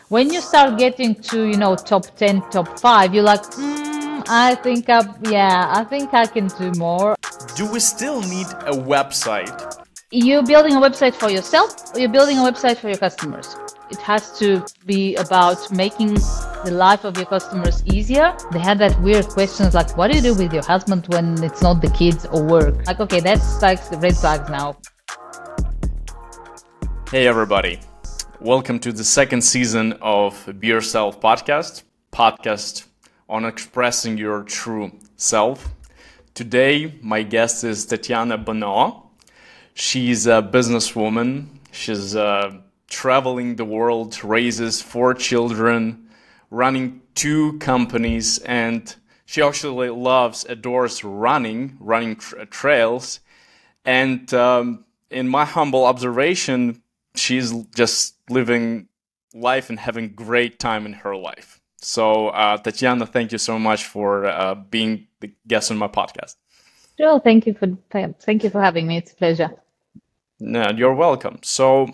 When you start getting to, top 10, top 5, you're like, I think I can do more. Do we still need a website? You're building a website for yourself, or you're building a website for your customers. It has to be about making the life of your customers easier. They had that weird questions like, what do you do with your husband when it's not the kids or work? Like, okay, that's like the red flags now. Hey everybody, welcome to the second season of Be Yourself podcast on expressing your true self. Today, my guest is Tatiana Bonneau. She's a businesswoman. She's traveling the world, raises 4 children, running 2 companies, and she actually adores running trails. And in my humble observation, she's just living life and having great time in her life. So, Tatiana, thank you so much for being the guest on my podcast. Sure, thank you for having me. It's a pleasure. No, you're welcome. So,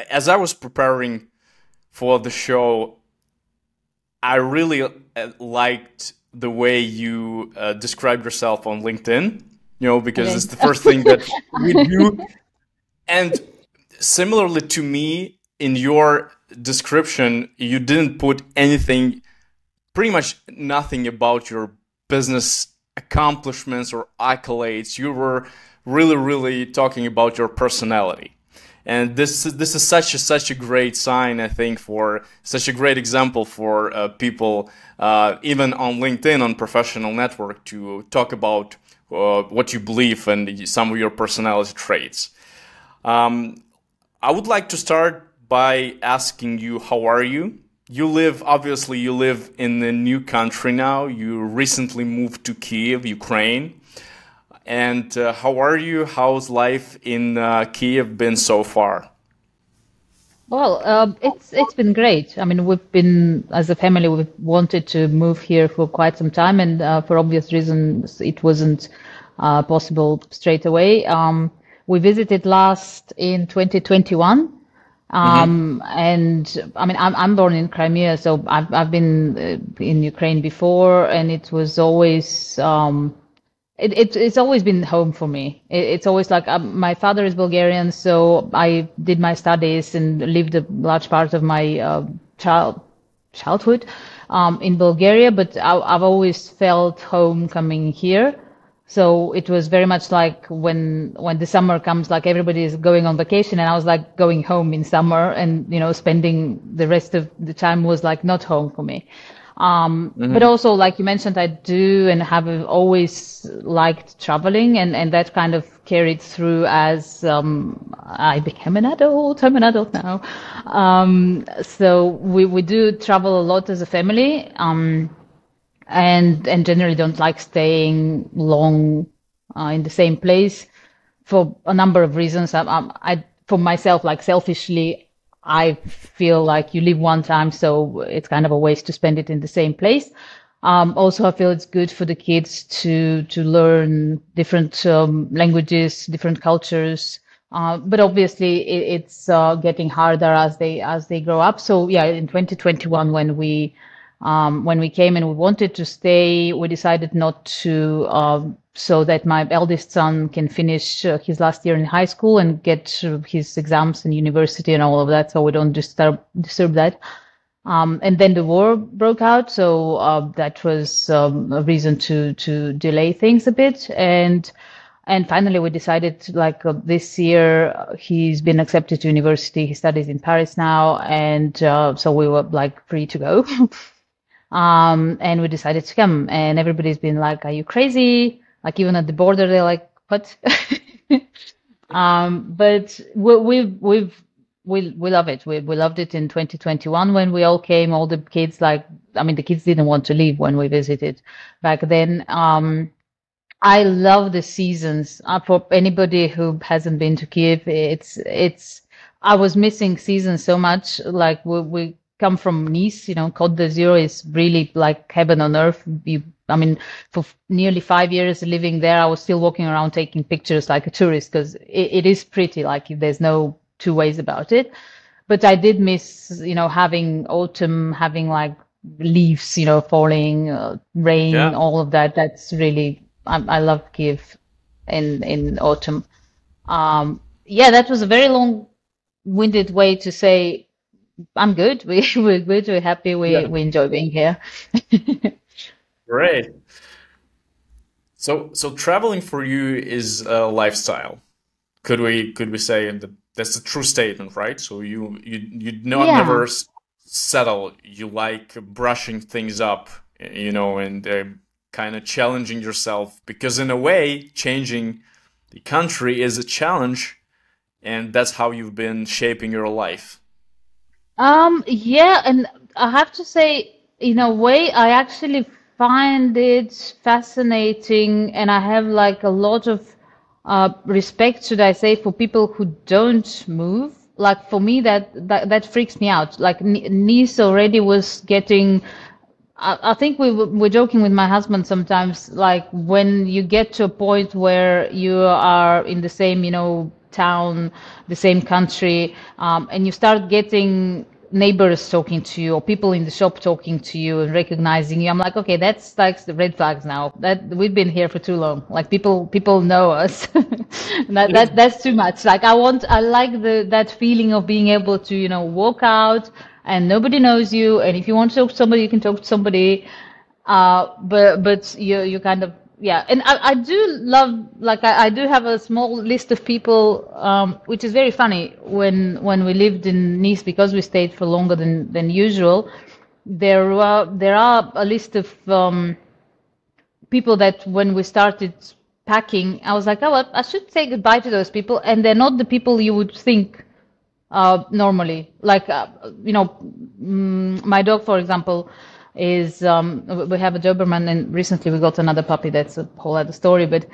as I was preparing for the show, I really liked the way you described yourself on LinkedIn, because it's the first thing that we do. And similarly to me, in your description, you didn't put pretty much nothing about your business accomplishments or accolades. You were really talking about your personality. And this is such a great sign, I think, for such a great example for people, even on LinkedIn, on professional network, to talk about what you believe and some of your personality traits. I would like to start by asking you, how are you? You live in a new country now. You recently moved to Kyiv, Ukraine. And how are you? How's life in Kyiv been so far? Well, it's been great. I mean, as a family, we've wanted to move here for quite some time, and for obvious reasons, it wasn't possible straight away. We visited last in 2021. And I mean, I'm born in Crimea, so I've been in Ukraine before, and it was always it's always been home for me. It's always like my father is Bulgarian, so I did my studies and lived a large part of my childhood in Bulgaria, but I've always felt home coming here. So it was very much like when the summer comes, like everybody is going on vacation, and I was like going home in summer, and spending the rest of the time was like not home for me. But also, like you mentioned, I do and have always liked traveling, and that kind of carried through as I became an adult. I'm an adult now. So we do travel a lot as a family. And generally don't like staying long in the same place for a number of reasons. For myself, like selfishly, I feel like you live one time, so it's kind of a waste to spend it in the same place. Also, I feel it's good for the kids to learn different languages, different cultures. But obviously, it's getting harder as they grow up. So yeah, in 2021, when we came and we wanted to stay, we decided not to, so that my eldest son can finish his last year in high school and get his exams in university and all of that, so we don't disturb that. And then the war broke out, so that was a reason to delay things a bit. And finally, we decided, like this year, he's been accepted to university. He studies in Paris now, and so we were like free to go. And we decided to come, and everybody's been like, "Are you crazy?" Like even at the border, they're like, "What?" But we love it. We loved it in 2021 when we all came. All the kids, the kids didn't want to leave when we visited back then. I love the seasons. For anybody who hasn't been to Kiev, I was missing seasons so much. Like we come from Nice, Côte d'Azur is really like heaven on earth. For nearly 5 years living there, I was still walking around taking pictures like a tourist, because it is pretty, like there's no two ways about it. but I did miss, having autumn, having like leaves, falling, rain, Yeah. all of that. That's really, I love Kiev in autumn. Yeah, that was a very long-winded way to say I'm good. We're good. We're happy. We Yeah. we enjoy being here. Great. So traveling for you is a lifestyle. Could we say that that's a true statement, right? So you Yeah. never settle. You like brushing things up, and kind of challenging yourself because in a way, changing the country is a challenge, and that's how you've been shaping your life. Yeah, and I have to say, in a way, I actually find it fascinating, and I have like a lot of respect, should I say, for people who don't move. Like for me, that freaks me out. Like Nice already was getting. I think we're joking with my husband sometimes, like when you get to a point where you are in the same, town, the same country, and you start getting neighbors talking to you or people in the shop talking to you and recognizing you. I'm like, okay, that's like the red flags now. That we've been here for too long. Like people know us. That's too much. Like I like that feeling of being able to, walk out and nobody knows you. And if you want to talk to somebody, you can talk to somebody. But you kind of, yeah. And I do love, like I do have a small list of people, which is very funny when we lived in Nice because we stayed for longer than usual. There are a list of people that when we started packing, I was like, oh, well, I should say goodbye to those people, and they're not the people you would think normally. Like, my dog, for example, is we have a Doberman, and recently we got another puppy. That's a whole other story. But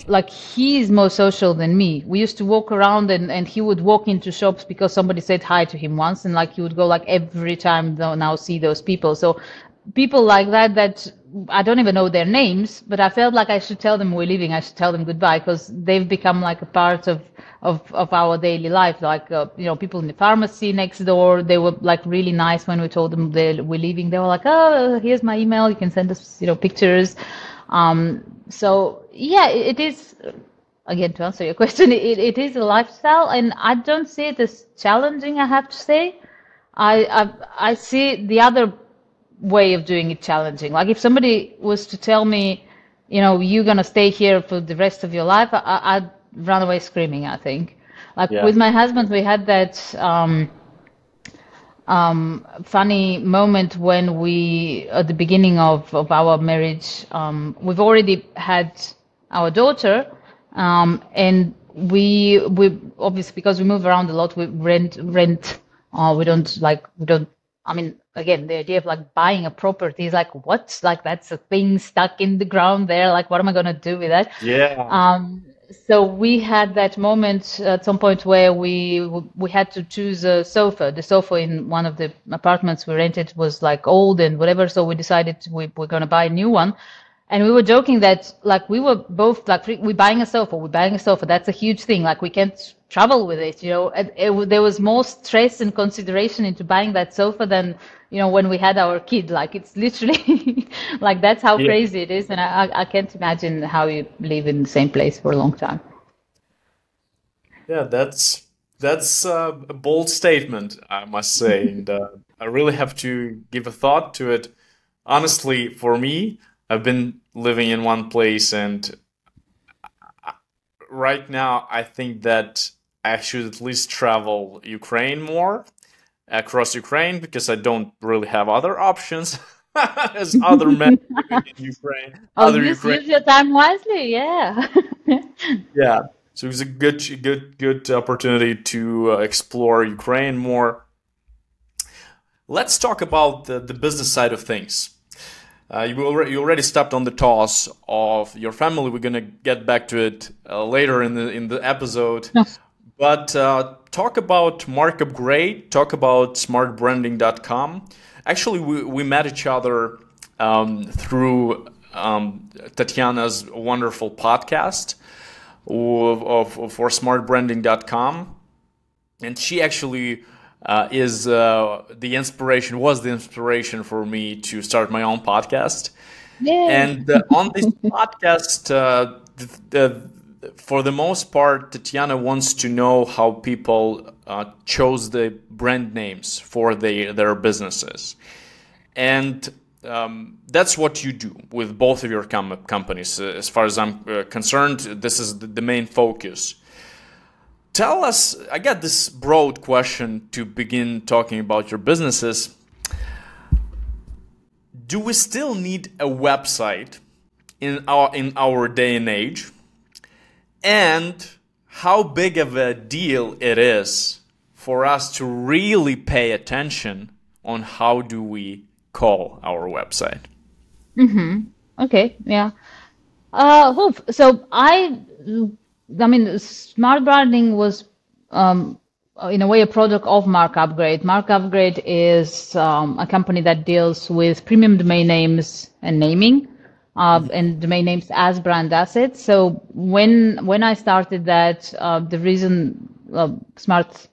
like, he's more social than me. We used to walk around, and he would walk into shops because somebody said hi to him once, and like he would go like every time they'll now see those people. So people like that I don't even know their names, but I felt like I should tell them we're leaving. I should tell them goodbye because they've become like a part of our daily life. Like, people in the pharmacy next door, they were like really nice when we told them we're leaving. They were like, oh, here's my email. You can send us, pictures. So yeah, it is, again, to answer your question, it is a lifestyle and I don't see it as challenging, I have to say. I see the other way of doing it challenging. Like if somebody was to tell me, you're gonna stay here for the rest of your life, I'd run away screaming, I think. Like Yeah. with my husband, we had that funny moment when we, at the beginning of our marriage, we've already had our daughter, and we obviously because we move around a lot, we rent. We don't. I mean, again, the idea of like buying a property is like what? Like that's a thing stuck in the ground there. Like what am I gonna do with that? Yeah. So we had that moment at some point where we had to choose a sofa. The sofa in one of the apartments we rented was like old and whatever, so we decided we're going to buy a new one. And we were joking that like we were both like we're buying a sofa, we're buying a sofa. That's a huge thing. Like we can't travel with it, And there was more stress and consideration into buying that sofa than when we had our kid. Like it's literally like that's how Yeah. crazy it is, and I can't imagine how you live in the same place for a long time. Yeah, that's a bold statement, I must say, and I really have to give a thought to it. Honestly, for me, I've been living in one place, and right now I think that I should at least travel Ukraine more across Ukraine because I don't really have other options as other men living in Ukraine, Oh, other use Ukrainians. your time wisely, yeah. Yeah, so it was a good opportunity to explore Ukraine more. Let's talk about the business side of things. You already stepped on the toss of your family. We're gonna get back to it later in the episode. But talk about Markup Grade, talk about smartbranding.com. Actually, we met each other through Tatiana's wonderful podcast for smartbranding.com. And she actually is the inspiration, was the inspiration for me to start my own podcast. Yay. And on this podcast, for the most part, Tatiana wants to know how people chose the brand names for their businesses. And that's what you do with both of your companies. As far as I'm concerned, this is the main focus. Tell us, I got this broad question to begin talking about your businesses. Do we still need a website in our day and age? And how big of a deal it is for us to really pay attention on how do we call our website? Okay, yeah. So I mean, smart branding was, in a way, a product of Mark Upgrade. Mark Upgrade is a company that deals with premium domain names and naming, and domain names as brand assets. So when I started that, the reason Smart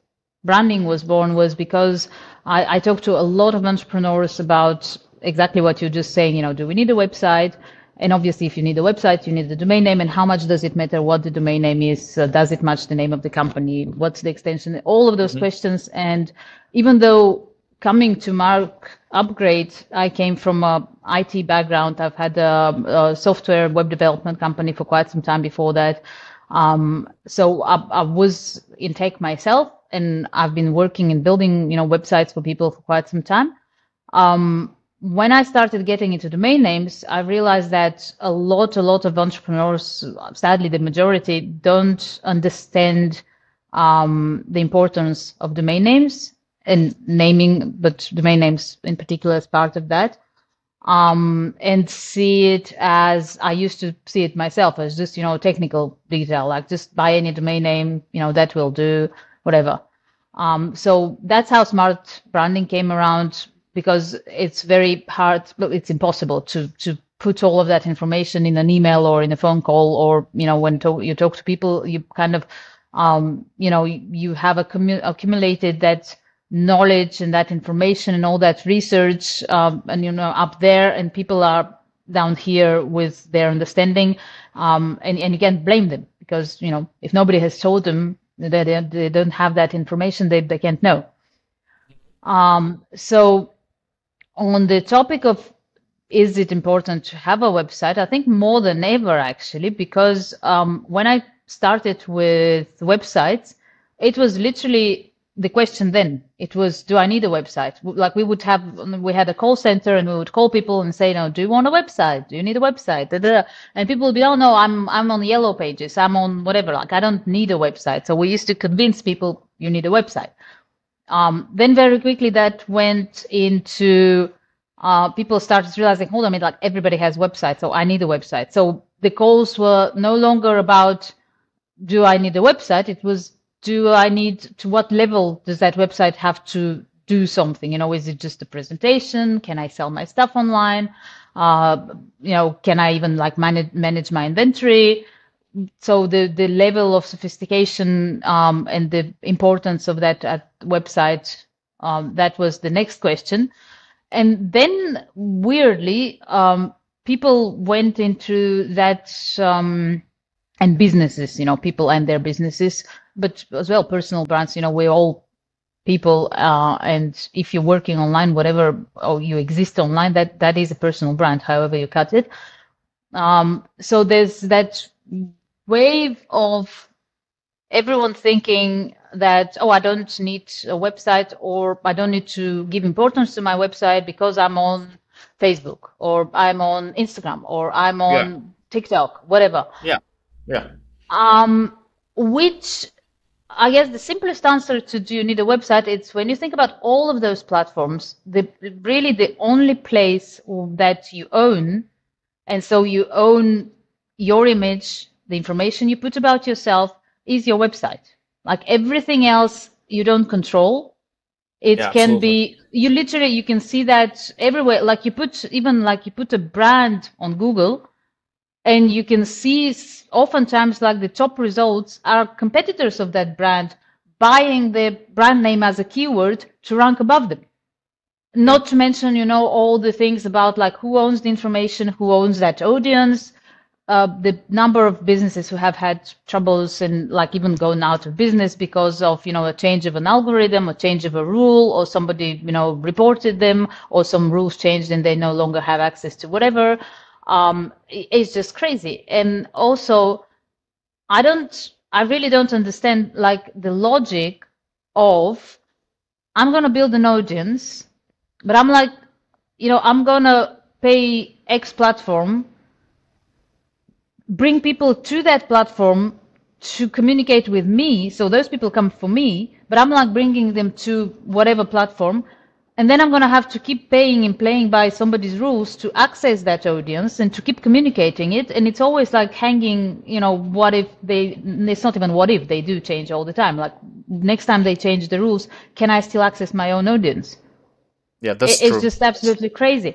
Branding was born was because I talked to a lot of entrepreneurs about exactly what you're just saying. Do we need a website? And obviously, if you need a website, you need the domain name. And how much does it matter what the domain name is? Does it match the name of the company? What's the extension? All of those questions. And even though coming to Mark Upgrade, I came from a IT background. I've had a software web development company for quite some time before that. So I was in tech myself, and I've been working and building, websites for people for quite some time. When I started getting into domain names, I realized that a lot of entrepreneurs, sadly the majority, don't understand the importance of domain names and naming, but domain names in particular as part of that. And see it as I used to see it myself as just, technical detail, like just buy any domain name, that will do, whatever. So that's how smart branding came around, because it's very hard, it's impossible to put all of that information in an email or in a phone call, or, when you talk to people, you kind of, you have accumulated that knowledge and that information and all that research, and, up there, and people are down here with their understanding, and you can't blame them because, if nobody has told them, they don't have that information, they can't know. So on the topic of is it important to have a website, I think more than ever, actually, because when I started with websites, it was literally the question then. It was, do I need a website? Like we had a call center and we would call people and say, no, do you want a website? Do you need a website? Da, da, da. And people would be, oh, no, I'm on Yellow Pages. I'm on whatever. Like, I don't need a website. So we used to convince people you need a website. Then very quickly that went into people started realizing, hold on a minute, like everybody has websites, so I need a website. So the calls were no longer about, do I need a website? It was, to what level does that website have to do something? Is it just a presentation? Can I sell my stuff online? Can I even like manage my inventory? So the level of sophistication and the importance of that website, that was the next question. And then weirdly, people went into that, and businesses, people and their businesses, but as well personal brands. We're all people, and if you're working online, whatever, or you exist online, that is a personal brand, however you cut it. So there's that wave of everyone thinking that, oh, I don't need a website, or I don't need to give importance to my website because I'm on Facebook, or I'm on Instagram, or I'm on TikTok, whatever. Yeah. Yeah. Which I guess the simplest answer to do you need a website, it's when you think about all of those platforms, really the only place that you own, and so you own your image, the information you put about yourself, is your website. Like everything else you don't control. It can be, you can see that everywhere. Like you put a brand on Google, and you can see oftentimes like the top results are competitors of that brand, buying the brand name as a keyword to rank above them. Yeah. Not to mention, all the things about like who owns the information, who owns that audience, the number of businesses who have had troubles and like even going out of business because of, a change of an algorithm, a change of a rule, or somebody, reported them, or some rules changed and they no longer have access to whatever. It's just crazy. And also, I really don't understand like the logic of I'm going to build an audience, but I'm like, I'm going to pay X platform, bring people to that platform to communicate with me. So those people come for me, but I'm like bringing them to whatever platform. And then I'm going to have to keep paying and playing by somebody's rules to access that audience and to keep communicating it. And it's always like hanging, what if it's not even what if they do change all the time. Like next time they change the rules, can I still access my own audience? Yeah, that's It's true. just absolutely crazy.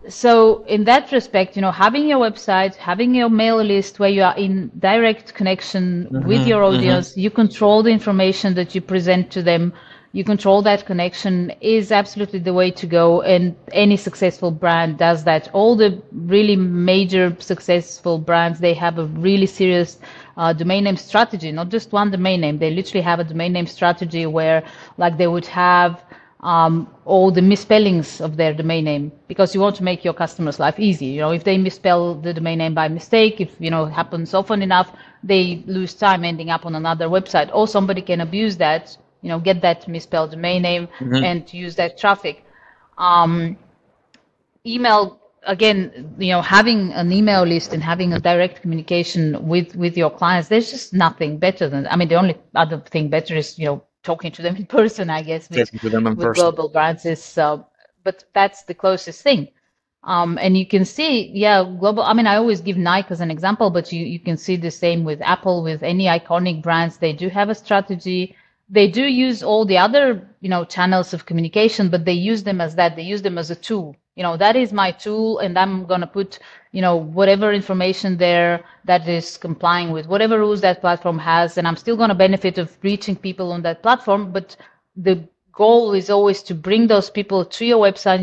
So in that respect, having your website, having your mail list where you are in direct connection with your audience, you control the information that you present to them, you control that connection is absolutely the way to go. And any successful brand does that. All the really major successful brands, they have a really serious domain name strategy, not just one domain name. They literally have a domain name strategy where like they would have all the misspellings of their domain name, because you want to make your customers' life easy. If they misspell the domain name by mistake, if it happens often enough, they lose time ending up on another website, or somebody can abuse that, get that misspelled domain name and use that traffic. Email again, having an email list and having a direct communication with your clients, there's just nothing better than, I mean, the only other thing better is talking to them in person, I guess, Talking to them in with person. global brands is but that's the closest thing. And you can see, yeah, global. I mean, I always give Nike as an example, but you can see the same with Apple, with any iconic brands. They do have a strategy. They do use all the other, channels of communication, but they use them as that. They use them as a tool. That is my tool, and I'm going to put, whatever information there that is complying with whatever rules that platform has, and I'm still going to benefit of reaching people on that platform. But the goal is always to bring those people to your website.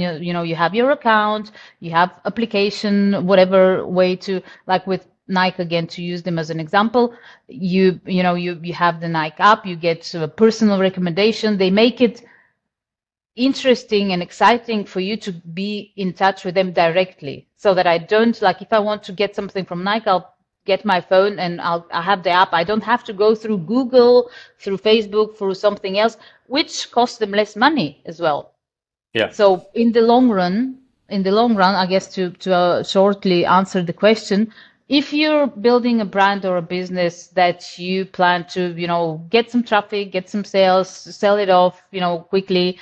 You have your account, you have application, whatever way to, like with Nike again, to use them as an example, you have the Nike app, you get a personal recommendation. They make it interesting and exciting for you to be in touch with them directly, so that I don't, like, if I want to get something from Nike, I'll get my phone and I have the app. I don't have to go through Google, through Facebook, through something else, which costs them less money as well. Yeah. So in the long run, I guess to shortly answer the question, if you're building a brand or a business that you plan to, get some traffic, get some sales, sell it off, quickly,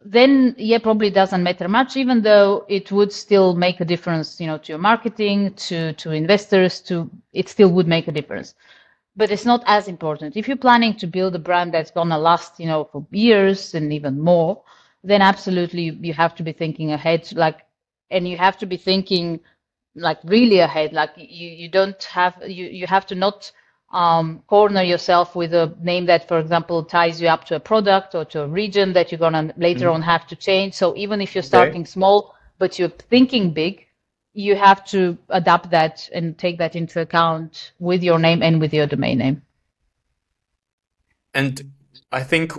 then yeah, probably doesn't matter much, even though it would still make a difference, to your marketing, to investors, it still would make a difference. But it's not as important. If you're planning to build a brand that's gonna last, for years and even more, then absolutely you have to be thinking ahead, like, and you have to be thinking like really ahead. Like you don't have you have to not corner yourself with a name that, for example, ties you up to a product or to a region that you're gonna later on have to change. So even if you're Okay. starting small but you're thinking big, you have to adapt that and take that into account with your name and with your domain name. And I think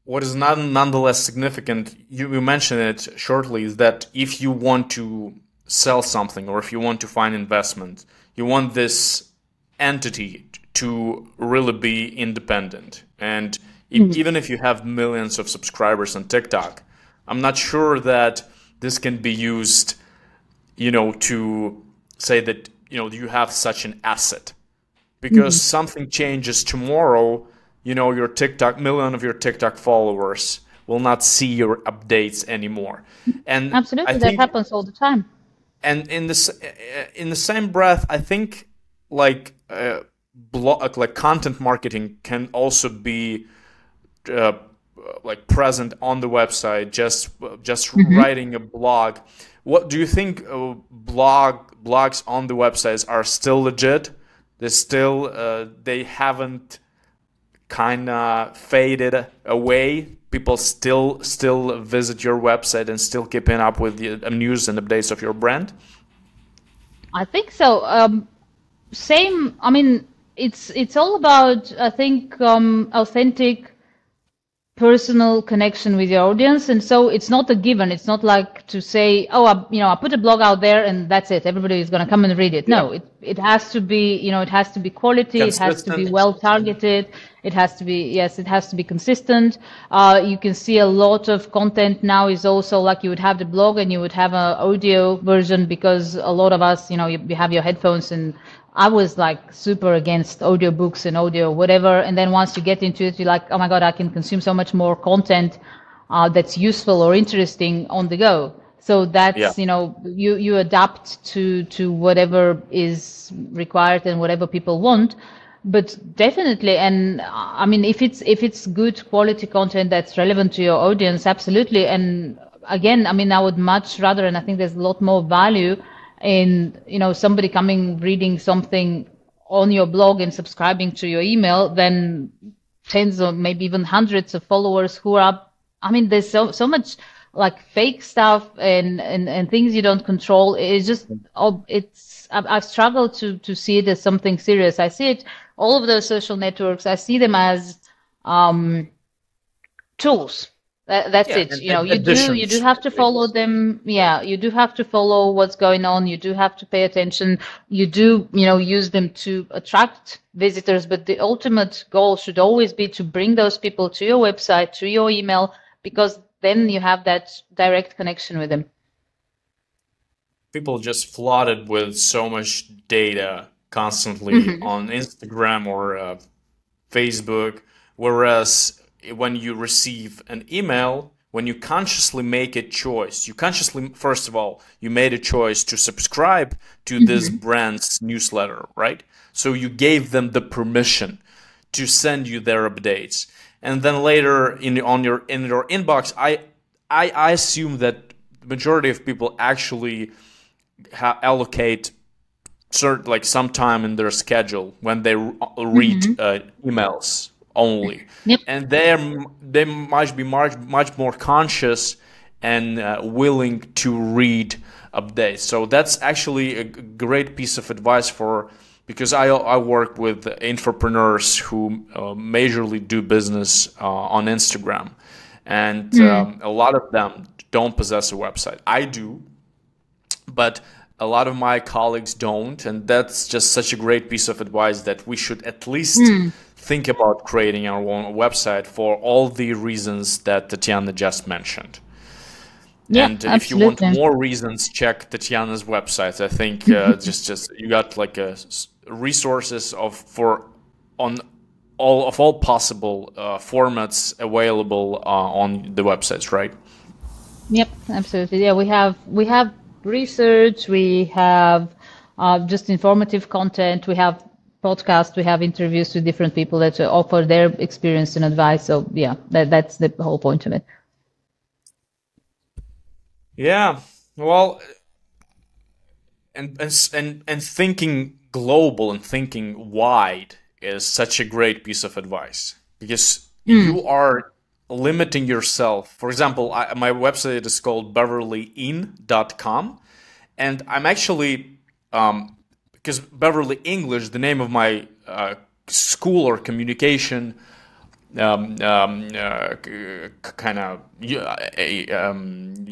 what is not nonetheless significant, you mentioned it shortly, is that if you want to sell something or if you want to find investment, you want this entity to really be independent. And even if you have millions of subscribers on TikTok, I'm not sure that this can be used, to say that, you have such an asset. Because something changes tomorrow, your TikTok, million of your TikTok followers will not see your updates anymore. And I Absolutely, that think, happens all the time. and in the same breath, I think like blog, like content marketing can also be uh, like present on the website, just writing a blog. What do you think? Blogs on the websites are still legit? They haven't kind of faded away? People still visit your website and still keeping up with the news and updates of your brand? I think so. Same. I mean, it's all about, I think, authentic personal connection with your audience. And so it's not a given. It's not like to say, oh, I put a blog out there and that's it. Everybody is going to come and read it. Yeah. No, it has to be, it has to be quality. It has to be Consistent. well targeted. It has to be, yes, it has to be consistent. You can see a lot of content now is also like you would have the blog and you would have an audio version, because a lot of us, you have your headphones, and I was like super against audiobooks and audio whatever. And then once you get into it, you're like, oh my God, I can consume so much more content that's useful or interesting on the go. So Yeah. that's, you adapt to whatever is required and whatever people want. But definitely, and I mean, if it's good quality content that's relevant to your audience, absolutely. And again, I mean, I would much rather, and I think there's a lot more value in somebody coming reading something on your blog and subscribing to your email than tens or maybe even hundreds of followers who are, I mean, there's so much like fake stuff and things you don't control. It's just, I've struggled to see it as something serious. I see it, all of those social networks, I see them as tools. That's Yeah, it. and You do have to follow them. Yeah, you do have to follow what's going on. You do have to pay attention. You do, use them to attract visitors. But the ultimate goal should always be to bring those people to your website, to your email, because then you have that direct connection with them. People just flooded with so much data constantly on Instagram or Facebook, whereas when you receive an email, when you consciously make a choice, first of all, you made a choice to subscribe to this brand's newsletter, right? So you gave them the permission to send you their updates. And then later in your inbox, I assume that the majority of people actually allocate some time in their schedule when they read emails only. Yep. And they might be much more conscious and willing to read updates. So that's actually a great piece of advice because I work with entrepreneurs who majorly do business on Instagram, and a lot of them don't possess a website. I do, but a lot of my colleagues don't, and that's just such a great piece of advice that we should at least think about creating our own website for all the reasons that Tatiana just mentioned. Yeah, And absolutely. if you want more reasons, check Tatiana's website. I think just you got like resources on all possible formats available on the websites, right? Yep, absolutely. Yeah, we have research, we have just informative content, we have podcasts, we have interviews with different people that offer their experience and advice. So yeah, that's the whole point of it. Yeah. Well, and thinking global and thinking wide is such a great piece of advice, because you are limiting yourself. For example, my website is called beverlyin.com, and I'm actually because Beverly English, the name of my school or communication kind of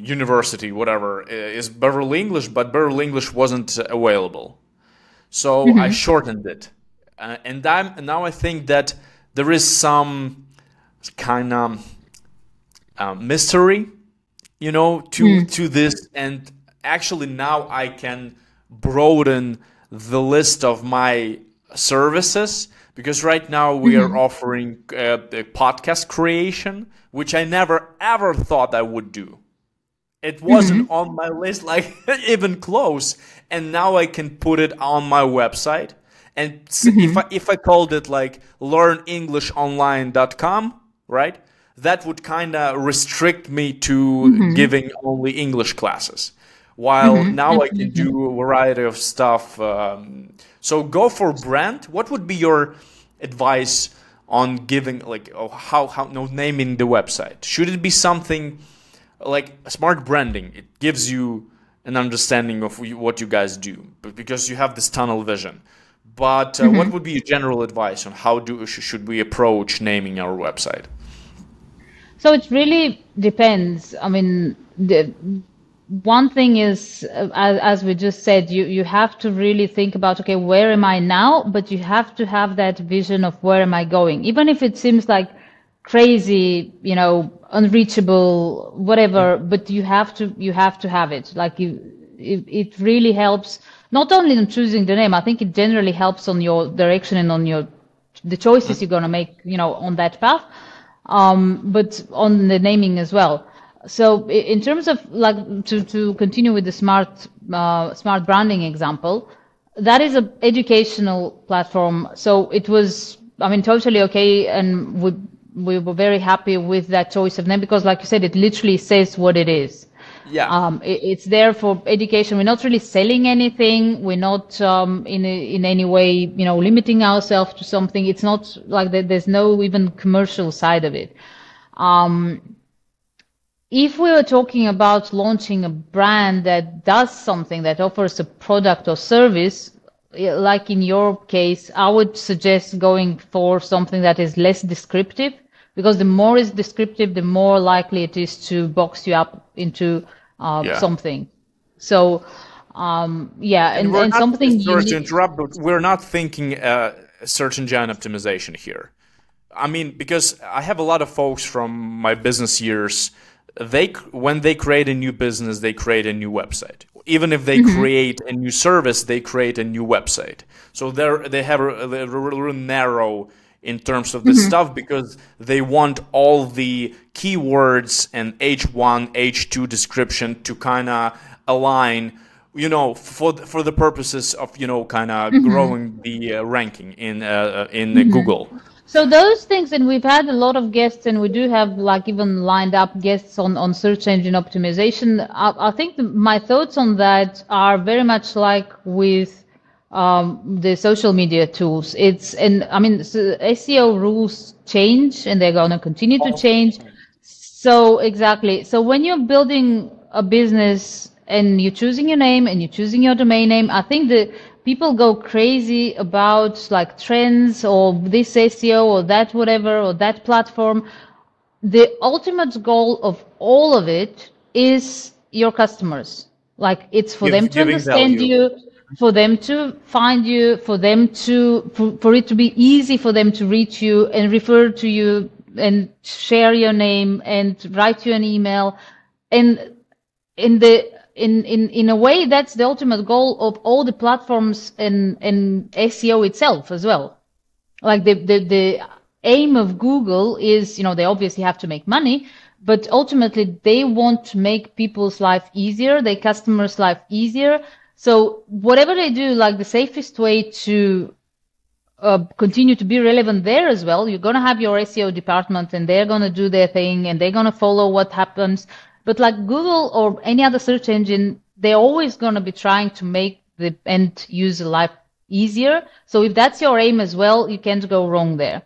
university, whatever, is Beverly English, but Beverly English wasn't available. So I shortened it. And now I think that there is some kind of mystery, to this. And actually now I can broaden the list of my services, because right now we are offering the podcast creation, which I never ever thought I would do. It wasn't on my list, like even close. And now I can put it on my website. And if I called it like learnenglishonline.com, right? That would kind of restrict me to giving only English classes. While now I can do a variety of stuff. So go for brand. What would be your advice on giving like how no naming the website? Should it be something like smart branding? It gives you an understanding of what you guys do, but because you have this tunnel vision. But what would be your general advice on how should we approach naming our website? So it really depends. I mean, one thing is, as we just said, you have to really think about, okay, where am I now? But you have to have that vision of where am I going? Even if it seems like crazy, unreachable, whatever, but you have to have it. Like it really helps not only in choosing the name. I think it generally helps on your direction and on the choices you're going to make, on that path. But on the naming as well. So in terms of like to continue with the smart branding example, that is an educational platform. So it was, I mean, totally okay, and we were very happy with that choice of name because, like you said, it literally says what it is. Yeah. It's there for education. We're not really selling anything. We're not in any way, limiting ourselves to something. It's not like that. There's no even commercial side of it. If we were talking about launching a brand that does something, that offers a product or service, like in your case, I would suggest going for something that is less descriptive, because the more it's descriptive, the more likely it is to box you up into something. So, and something sorry to interrupt, but we're not thinking search engine optimization here. I mean, because I have a lot of folks from my business years. When they create a new business, they create a new website. Even if they create a new service, they create a new website. So they have a real narrow in terms of the stuff, because they want all the keywords and H1, H2 description to kind of align, for the purposes of, kind of growing the ranking in Google. So those things, and we've had a lot of guests, and we do have like even lined up guests on search engine optimization. I think my thoughts on that are very much like with the social media tools. SEO rules change, and they're going to continue to change. So exactly. So when you're building a business and you're choosing your name and you're choosing your domain name, I think the people go crazy about like trends or this SEO or that whatever or that platform. The ultimate goal of all of it is your customers. Like it's for them to understand you, for them to find you, for it to be easy for them to reach you and refer to you and share your name and write you an email. And in a way, that's the ultimate goal of all the platforms and SEO itself as well. Like the aim of Google is, they obviously have to make money, but ultimately they want to make people's life easier, their customers' life easier. So whatever they do, like the safest way to continue to be relevant there as well, you're going to have your SEO department and they're going to do their thing and they're going to follow what happens. But like Google or any other search engine, they're always going to be trying to make the end user life easier. So if that's your aim as well, you can't go wrong there.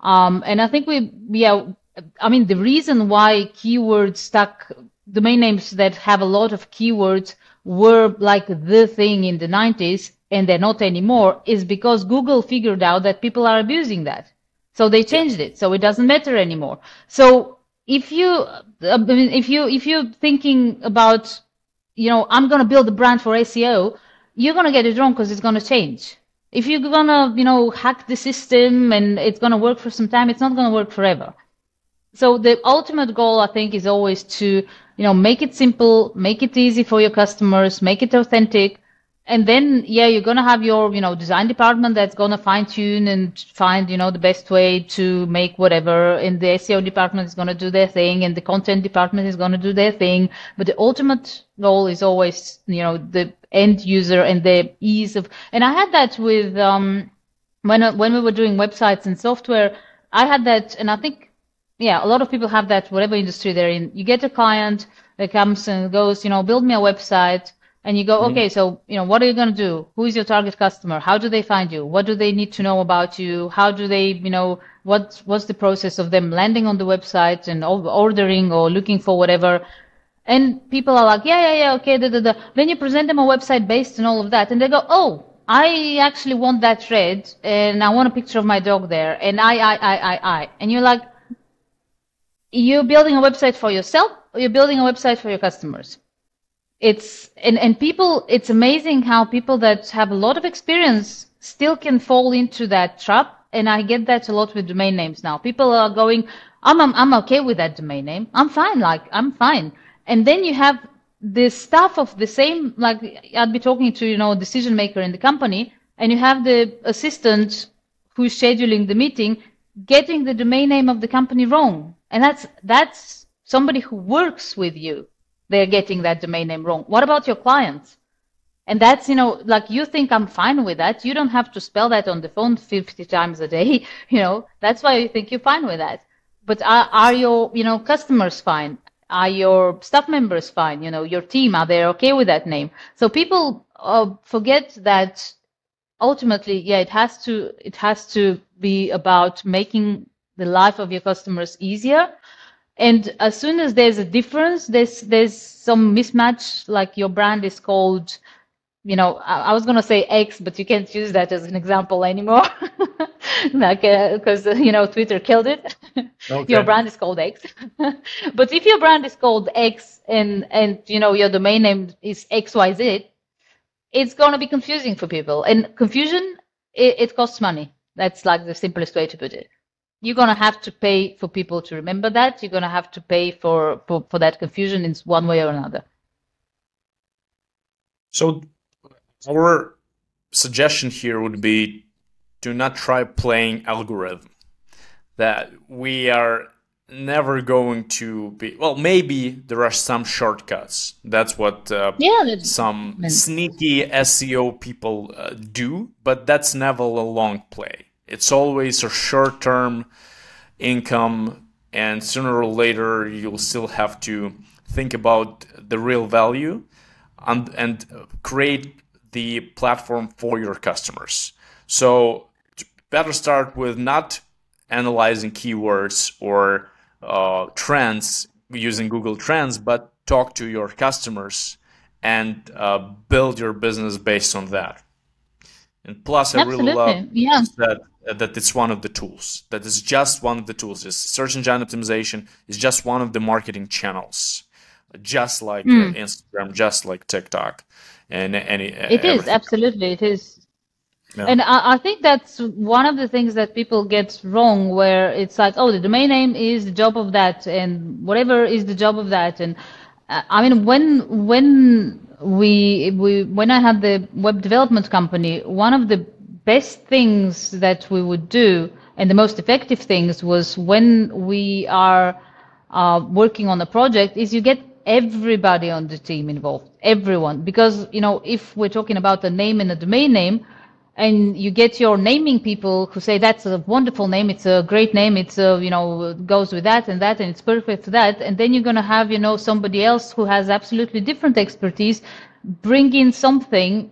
And I think the reason why keywords stuck, domain names that have a lot of keywords were like the thing in the 90s and they're not anymore, is because Google figured out that people are abusing that. So they changed it. So it doesn't matter anymore. So if you're thinking about, I'm going to build a brand for SEO, you're going to get it wrong because it's going to change. If you're going to, hack the system and it's going to work for some time, it's not going to work forever. So the ultimate goal, I think, is always to, make it simple, make it easy for your customers, make it authentic. And then, you're going to have your, design department that's going to fine tune and find, the best way to make whatever. And the SEO department is going to do their thing and the content department is going to do their thing. But the ultimate goal is always, the end user and the ease of, and I had that with, when we were doing websites and software, I had that. And I think, a lot of people have that, whatever industry they're in. You get a client that comes and goes, build me a website. And you go, Mhm. okay, so, what are you going to do? Who is your target customer? How do they find you? What do they need to know about you? How do they, what's the process of them landing on the website and ordering or looking for whatever? And people are like, yeah, yeah, yeah, okay, da, da, da. Then you present them a website based on all of that, and they go, oh, I actually want that thread, and I want a picture of my dog there, and I. And you're like, you're building a website for yourself, or you're building a website for your customers. And people, it's amazing how people that have a lot of experience still can fall into that trap. And I get that a lot with domain names now. People are going, I'm okay with that domain name. I'm fine. Like, I'm fine. And then you have the staff of the same, like I'd be talking to, decision maker in the company, and you have the assistant who's scheduling the meeting getting the domain name of the company wrong. And that's somebody who works with you. They're getting that domain name wrong. What about your clients? And that's, like you think I'm fine with that. You don't have to spell that on the phone 50 times a day. That's why you think you're fine with that. But are your, customers fine? Are your staff members fine? Your team, are they okay with that name? So people forget that ultimately, yeah, it has to be about making the life of your customers easier. And as soon as there's a difference, there's some mismatch, like your brand is called, I was going to say X, but you can't use that as an example anymore. Like, because, Twitter killed it. Your Okay. brand is called X. But if your brand is called X and, your domain name is XYZ, it's going to be confusing for people. And confusion, it costs money. That's like the simplest way to put it. You're going to have to pay for people to remember that. You're going to have to pay for that confusion in one way or another. So our suggestion here would be do not try playing algorithm. That we are never going to be, well, maybe there are some shortcuts. That's what Yeah, some and sneaky SEO people do, but that's never a long play. It's always a short term income, and sooner or later you'll still have to think about the real value and create the platform for your customers. So better start with not analyzing keywords or trends using Google Trends, but talk to your customers and build your business based on that. And plus, I really love absolutely. Yeah. that it's one of the tools. That is just one of the tools. Is search engine optimization is just one of the marketing channels, just like Mm. Instagram, just like TikTok, and any It is, everything. absolutely. It is. Yeah. And I think that's one of the things that people get wrong, where it's like, oh, the domain name is the job of that, and whatever is the job of that. And I mean, when I had the web development company, one of the best things that we would do, and the most effective things, was when we are working on a project, is you get everybody on the team involved, everyone, because if we're talking about a name and a domain name, and you get your naming people who say that's a wonderful name, it's a great name, it's goes with that, and it's perfect for that, and then you're going to have somebody else who has absolutely different expertise bring in something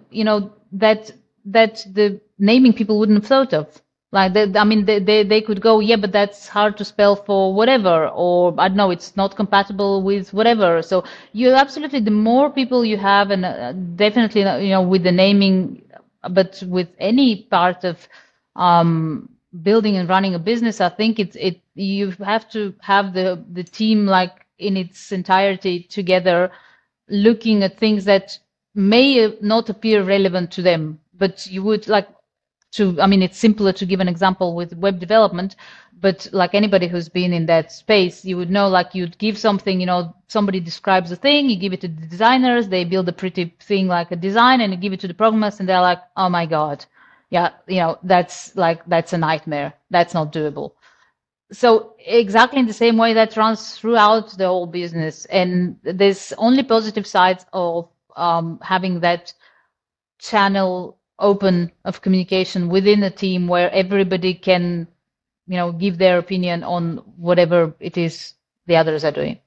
that the naming people wouldn't have thought of. Like, I mean, they could go, yeah, but that's hard to spell for whatever, or I don't know, it's not compatible with whatever. So you absolutely, the more people you have, and definitely, with the naming, but with any part of building and running a business, I think you have to have the team, like, in its entirety together, looking at things that may not appear relevant to them, but you would like I mean, it's simpler to give an example with web development, but like anybody who's been in that space, you would know, like, you'd give something, somebody describes a thing, you give it to the designers, they build a pretty thing like a design, and you give it to the programmers, and they're like, oh my God, yeah, that's a nightmare. That's not doable. So exactly in the same way that runs throughout the whole business. And there's only positive sides of having that channel open of communication within a team where everybody can, give their opinion on whatever it is the others are doing.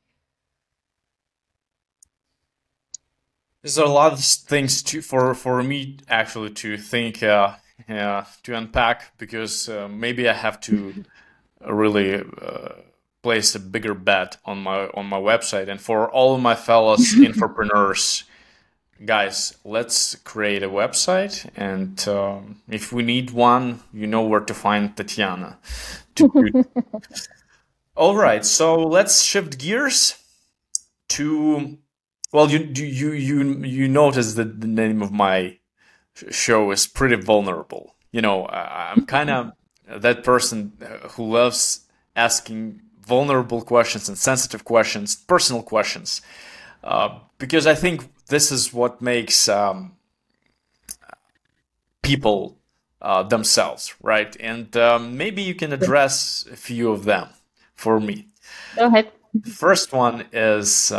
There's a lot of things to for me actually to think, to unpack, because maybe I have to really place a bigger bet on my website. And for all of my fellows entrepreneurs, guys, let's create a website, and if we need one, you know where to find Tatiana. All right, so let's shift gears to, well, you notice that the name of my show is pretty vulnerable. I'm kind of that person who loves asking vulnerable questions and sensitive questions, personal questions, because I think this is what makes people themselves, right? And maybe you can address a few of them for me. Go ahead. First one is,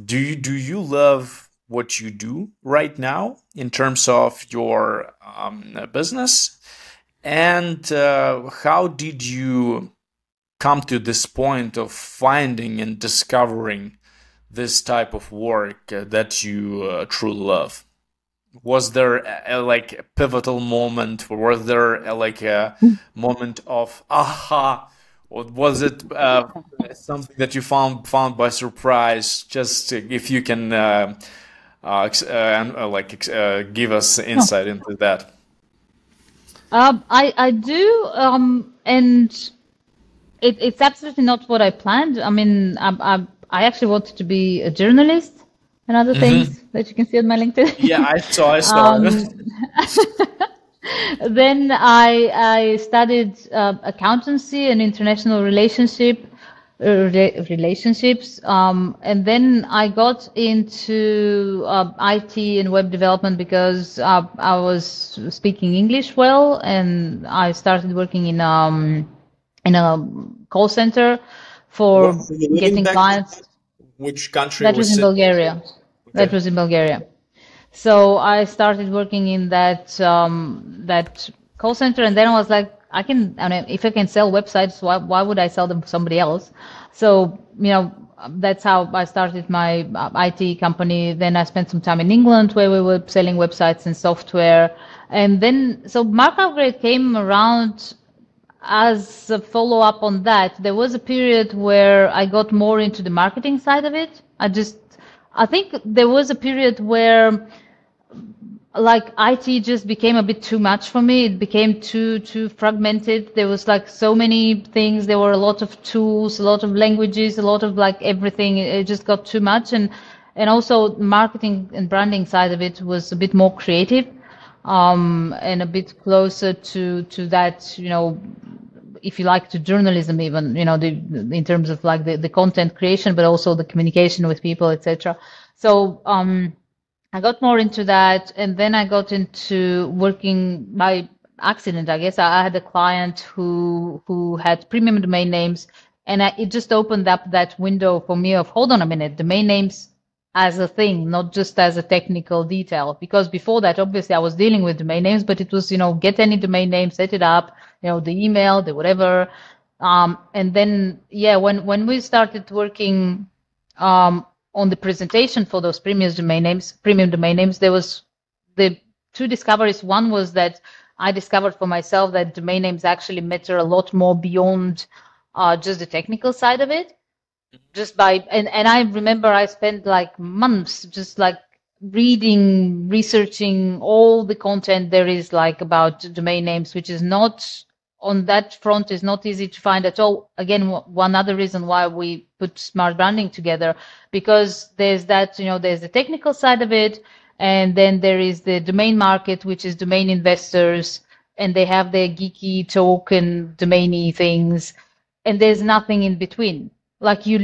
do you love what you do right now in terms of your business? And how did you come to this point of finding and discovering this type of work that you truly love? Was there like a pivotal moment, or was there like a moment of aha, or was it something that you found by surprise? Just if you can give us No. insight into that. I do, and it's absolutely not what I planned. I mean, I actually wanted to be a journalist and other Hmm. things that you can see on my LinkedIn. Yeah, I saw it. um, then I studied accountancy and international relationships, and then I got into IT and web development because I was speaking English well, and I started working in a call center Where for were you living getting back then? clients. Which country That was was in it? Bulgaria. That Okay. was in Bulgaria. So I started working in that call center, and then I was like, I mean, if I can sell websites, why would I sell them to somebody else? So, that's how I started my IT company. Then I spent some time in England where we were selling websites and software. And then, so Mark Upgrade came around as a follow up on that. There was a period where I got more into the marketing side of it. I think there was a period where like IT just became a bit too much for me. It became too fragmented. There was like so many things. There were a lot of tools, a lot of languages, a lot of like everything. It just got too much, and also marketing and branding side of it was a bit more creative, and a bit closer to that, if you like, to journalism, even, in terms of like the content creation, but also the communication with people, etc. So I got more into that, and then I got into working by accident, I guess. I had a client who had premium domain names, and it just opened up that window for me of, hold on a minute, domain names as a thing, not just as a technical detail. Because before that, obviously, I was dealing with domain names, but it was, get any domain name, set it up, the email, the whatever. And then, yeah, when we started working um, on the presentation for those premium domain names, there was the two discoveries. One was that I discovered for myself that domain names actually matter a lot more beyond just the technical side of it. Just by and I remember I spent like months just like researching all the content there is like about domain names, which is not, on that front, is not easy to find at all. Again, one other reason why we put smart branding together, because there's that, there's the technical side of it, and then there is the domain market, which is domain investors, and they have their geeky talk and domainy things, and there's nothing in between. Like you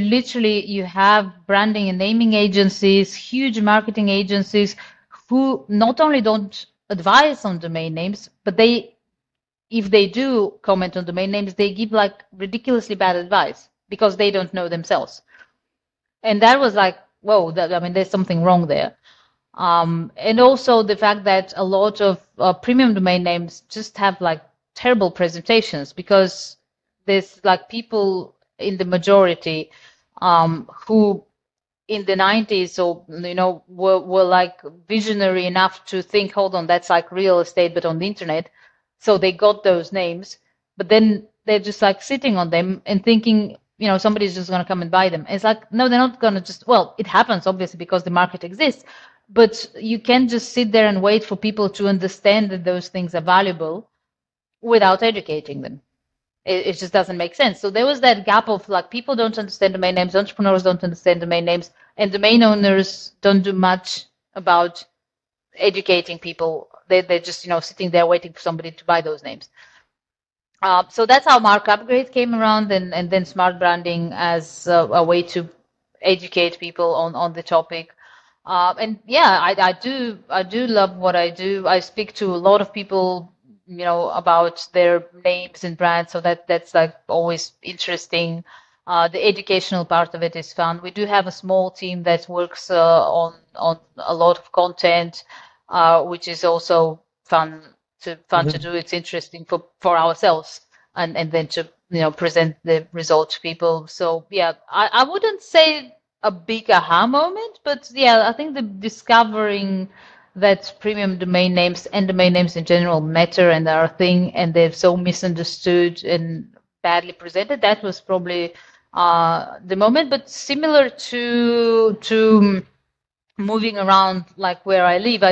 have branding and naming agencies, huge marketing agencies, who not only don't advise on domain names, but if they do comment on domain names, they give like ridiculously bad advice because they don't know themselves. And that was like, whoa, I mean, there's something wrong there. And also the fact that a lot of premium domain names just have like terrible presentations, because there's like people in the majority who in the 90s, or were like visionary enough to think, hold on, that's like real estate but on the internet. So they got those names, but then they're just like sitting on them and thinking, somebody's just going to come and buy them. It's like, no, they're not going to just, well, it happens obviously because the market exists, but you can't just sit there and wait for people to understand that those things are valuable without educating them. It just doesn't make sense. So there was that gap of like, people don't understand domain names, entrepreneurs don't understand domain names, and domain owners don't do much about educating people. They're just sitting there waiting for somebody to buy those names. So that's how Mark Upgrade came around, and then smart branding as a way to educate people on the topic. And yeah, I do love what I do. I speak to a lot of people, about their names and brands. So that's like always interesting. The educational part of it is fun. We do have a small team that works on a lot of content, which is also fun to do. It's interesting for ourselves, and then to present the results to people. So yeah, I wouldn't say a big aha moment, but yeah, I think the discovering that premium domain names and domain names in general matter and are a thing, and they're so misunderstood and badly presented, that was probably the moment. But similar to moving around, like where I live,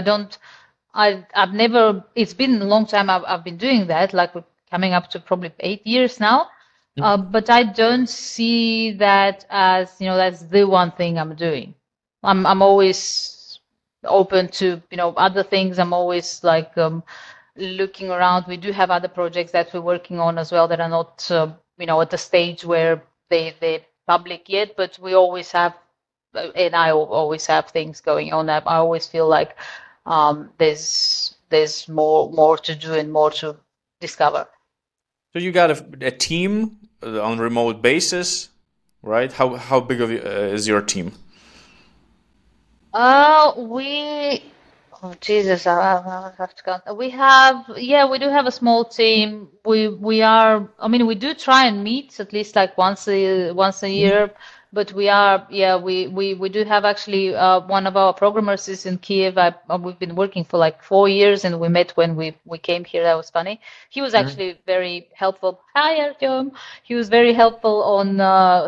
I've never, it's been a long time I've been doing that, like we're coming up to probably 8 years now. But I don't see that as, that's the one thing I'm doing. I'm always open to, other things. I'm always like looking around. We do have other projects that we're working on as well that are not, at the stage where they're public yet, but we always have, and I always have things going on. I always feel like there's more to do and more to discover. So you got a team on remote basis, right? How big is your team? We, oh Jesus, I have to count. We do have a small team. I mean, we do try and meet at least like once a year, but we do have actually one of our programmers is in Kiev. We've been working for like 4 years, and we met when we came here. That was funny. He was actually very helpful. Hi, Artyom. He was very helpful on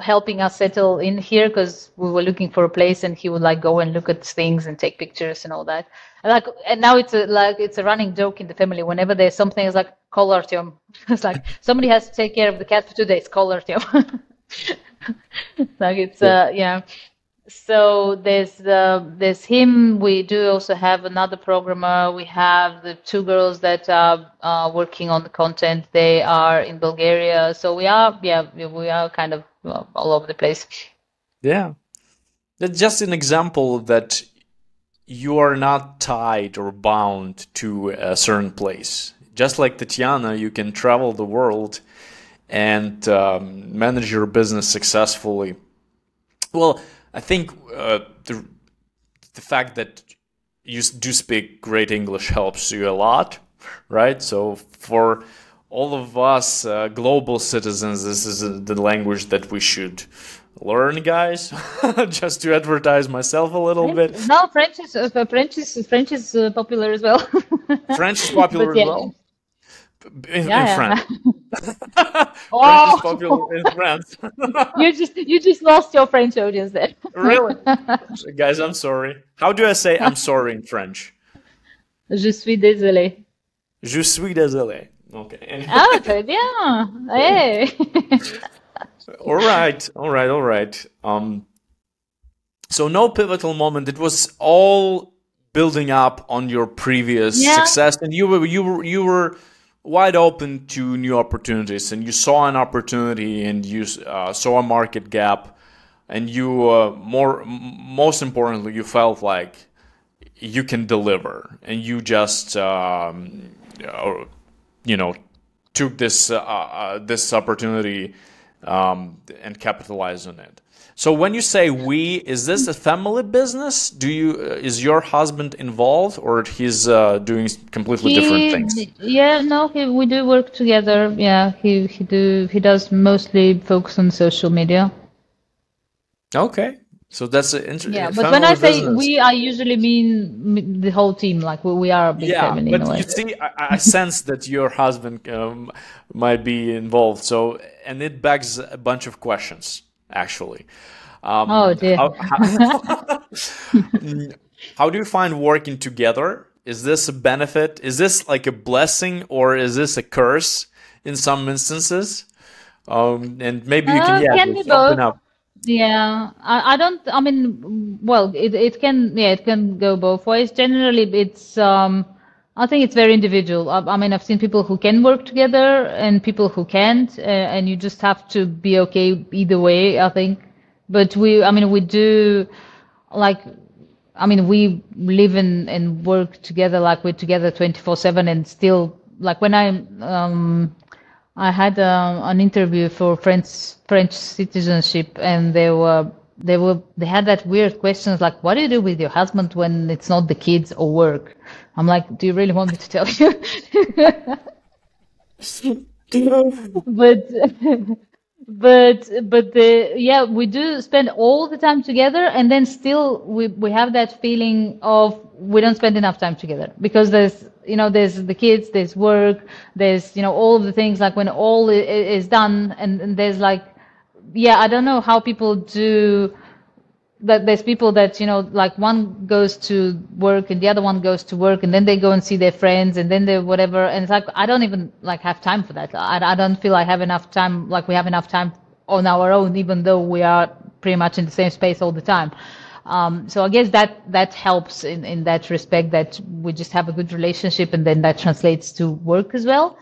helping us settle in here because we were looking for a place, and he would like go and look at things and take pictures and all that. And now it's a running joke in the family. Whenever there's something, it's like, call Artyom. It's like somebody has to take care of the cat for 2 days. Call Artyom. Like it's yeah. So there's him. We do also have another programmer. We have the two girls that are working on the content. They are in Bulgaria. So we are kind of all over the place. Yeah. That's just an example that you are not tied or bound to a certain place. Just like Tatiana, you can travel the world and manage your business successfully. Well, I think the fact that you do speak great English helps you a lot, right? So for all of us global citizens, this is the language that we should learn, guys. Just to advertise myself a little bit. No, French is popular as well. French is popular as well. In France. French is Oh, popular in France. you just lost your French audience there. Really? Guys, I'm sorry. How do I say I'm sorry in French? Je suis désolé. Je suis désolé. Okay. Ah, très bien. Hey. All right. So no pivotal moment. It was all building up on your previous success, and you were wide open to new opportunities, and you saw an opportunity, and you saw a market gap, and you most importantly, you felt like you can deliver, and you just took this opportunity and capitalized on it. So when you say we, is this a family business? Is your husband involved, or he's doing completely different things? Yeah, no, we do work together. Yeah, he does mostly focus on social media. Okay, So that's a Yeah, but when I family say business. we, I usually mean the whole team. Like we are a big Yeah, family in a but you way. see, I sense that your husband might be involved. So, and it begs a bunch of questions, actually. Oh dear. How do you find working together? Is this a benefit? Is this like a blessing or is this a curse in some instances? And maybe you can, yeah, Can be just open both. up. Yeah, I don't, I mean, well, it can, yeah, it can go both ways. Generally, I think it's very individual. I mean, I've seen people who can work together and people who can't, and you just have to be okay either way, I think. But I mean, we do, like, I mean, we live and work together, like we're together 24/7 and still, like when I had an interview for French citizenship, and they had that weird questions like, "What do you do with your husband when it's not the kids or work?" I'm like, "Do you really want me to tell you?" But yeah, we do spend all the time together, and then still we have that feeling of we don't spend enough time together because there's the kids, there's work, there's all of the things, like when all is done, and there's like, yeah, I don't know how people do that. There's people that like one goes to work and the other one goes to work, and then they go and see their friends, and then they whatever, and it's like I don't even like have time for that. I don't feel I have enough time, like we have enough time on our own, even though we are pretty much in the same space all the time. So I guess that helps in that respect, that we just have a good relationship, and then that translates to work as well.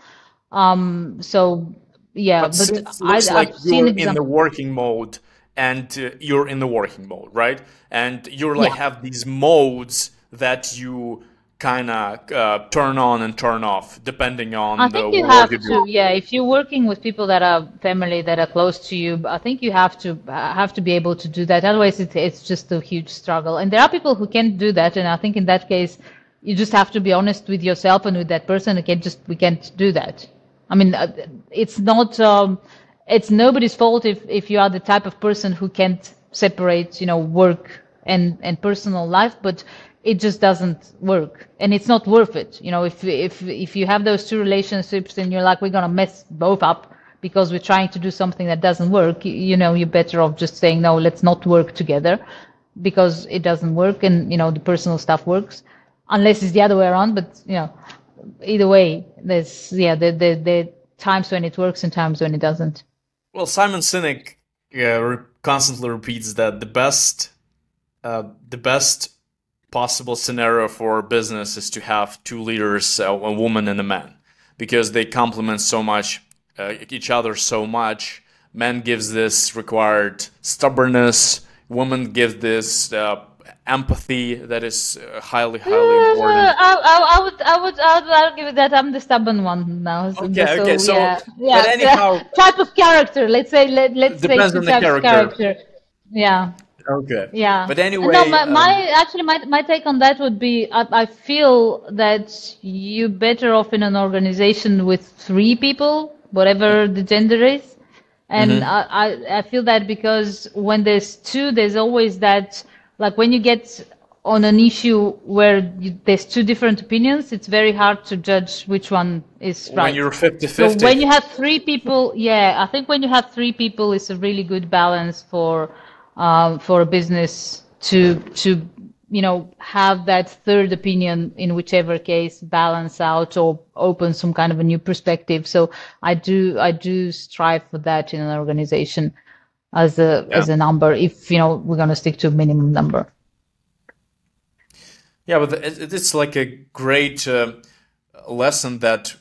So yeah, But but since looks like I've seen you're in the examples. working mode and you're in the working mode, right? And you're like Yeah. have these modes that you kind of turn on and turn off depending I on the think you work have you do. to, yeah, if you're working with people that are family, that are close to you, I think you have to be able to do that. Otherwise, it's just a huge struggle. And there are people who can't do that, and I think in that case, you just have to be honest with yourself and with that person. We can't do that. I mean, it's not, it's nobody's fault if you are the type of person who can't separate, work and personal life, but it just doesn't work, and it's not worth it. If you have those two relationships and you're like, we're gonna mess both up because we're trying to do something that doesn't work, you're better off just saying, no, let's not work together because it doesn't work, and the personal stuff works, unless it's the other way around. But either way, there's yeah, there times when it works and times when it doesn't. Well, Simon Sinek constantly repeats that the best possible scenario for business is to have two leaders, a woman and a man, because they complement so much each other so much. Man gives this required stubbornness. Woman gives this empathy that is highly important. I would give it that I'm the stubborn one now. Okay, okay. So So, yeah, but yeah. anyhow, Type of character. Let's say depends two on the types of character. character. Yeah. Okay. Yeah. But No, anyway, my actually my take on that would be, I feel that you better off in an organization with three people, whatever the gender is. And mhm. I feel that because when there's two, there's always that, like when you get on an issue where there's two different opinions, it's very hard to judge which one is When right. you're So when 50-50. you have three people, yeah, I think when you have three people, it's a really good balance for a business to have that third opinion, in whichever case, balance out or open some kind of a new perspective. So I do strive for that in an organization as a Yeah. number, if we're going to stick to a minimum number. Yeah, but it's like a great lesson that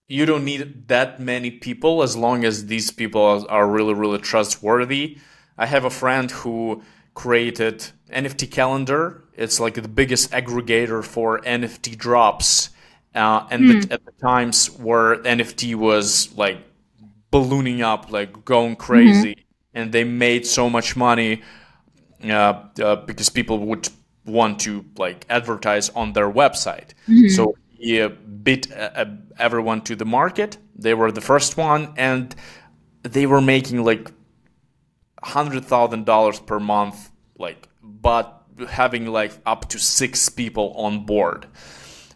you don't need that many people as long as these people are really, really trustworthy. I have a friend who created NFT calendar. It's like the biggest aggregator for NFT drops, and at the times where NFT was like ballooning up, like going crazy, and they made so much money because people would want to like advertise on their website. So he beat everyone to the market. They were the first one, and they were making like $100,000 per month, like, but having like up to 6 people on board.